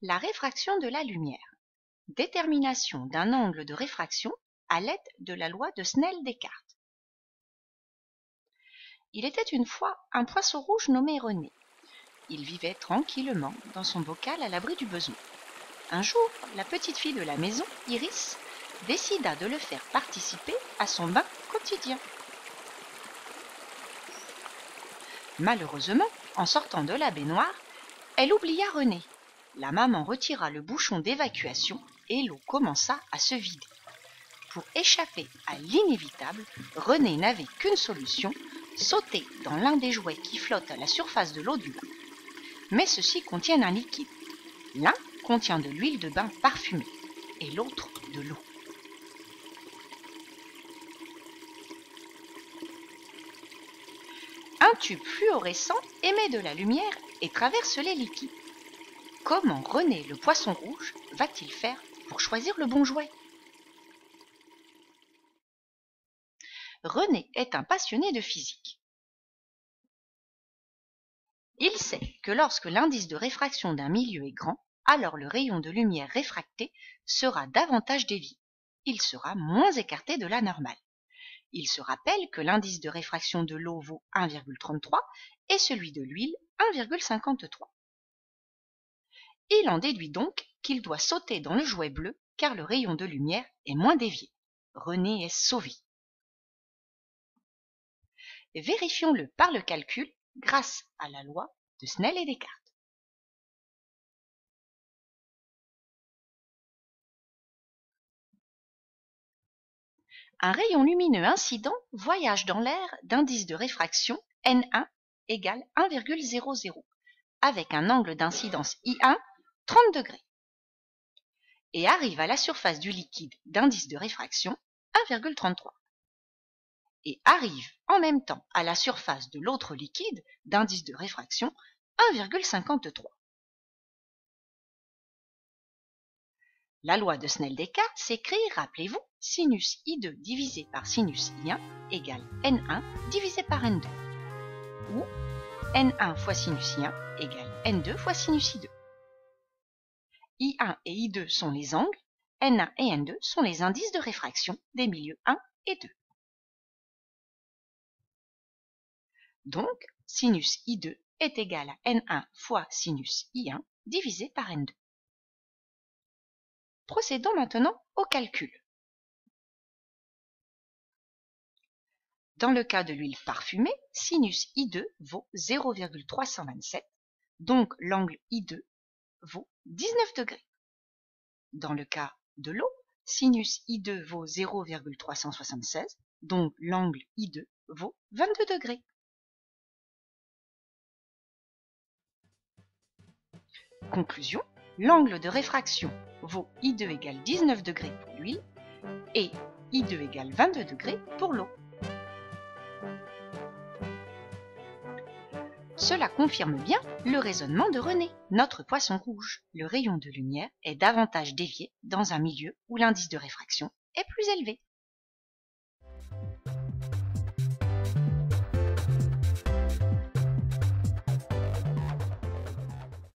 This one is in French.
La réfraction de la lumière. Détermination d'un angle de réfraction à l'aide de la loi de Snell-Descartes. Il était une fois un poisson rouge nommé René. Il vivait tranquillement dans son bocal à l'abri du besoin. Un jour, la petite fille de la maison, Iris, décida de le faire participer à son bain quotidien. Malheureusement, en sortant de la baignoire, elle oublia René. La maman retira le bouchon d'évacuation et l'eau commença à se vider. Pour échapper à l'inévitable, René n'avait qu'une solution, sauter dans l'un des jouets qui flottent à la surface de l'eau du bain. Mais ceux-ci contiennent un liquide. L'un contient de l'huile de bain parfumée et l'autre de l'eau. Un tube fluorescent émet de la lumière et traverse les liquides. Comment René le poisson rouge va-t-il faire pour choisir le bon jouet? René est un passionné de physique. Il sait que lorsque l'indice de réfraction d'un milieu est grand, alors le rayon de lumière réfracté sera davantage dévié. Il sera moins écarté de la normale. Il se rappelle que l'indice de réfraction de l'eau vaut 1,33 et celui de l'huile 1,53. Il en déduit donc qu'il doit sauter dans le jouet bleu car le rayon de lumière est moins dévié. René est sauvé. Vérifions-le par le calcul grâce à la loi de Snell et Descartes. Un rayon lumineux incident voyage dans l'air d'indice de réfraction N1 égale 1,00 avec un angle d'incidence I1 30 degrés et arrive à la surface du liquide d'indice de réfraction 1,33 et arrive en même temps à la surface de l'autre liquide d'indice de réfraction 1,53. La loi de Snell-Descartes s'écrit, rappelez-vous, sinus I2 divisé par sinus I1 égale N1 divisé par N2, ou N1 fois sinus I1 égale N2 fois sinus I2. I1 et I2 sont les angles, N1 et N2 sont les indices de réfraction des milieux 1 et 2. Donc, sinus I2 est égal à N1 fois sinus I1 divisé par N2. Procédons maintenant au calcul. Dans le cas de l'huile parfumée, sinus I2 vaut 0,327, donc l'angle I2 vaut 19 degrés. Dans le cas de l'eau, sinus I2 vaut 0,376, donc l'angle I2 vaut 22 degrés. Conclusion, l'angle de réfraction vaut I2 égale 19 degrés pour l'huile et I2 égale 22 degrés pour l'eau. Cela confirme bien le raisonnement de René. Notre poisson rouge, le rayon de lumière est davantage dévié dans un milieu où l'indice de réfraction est plus élevé.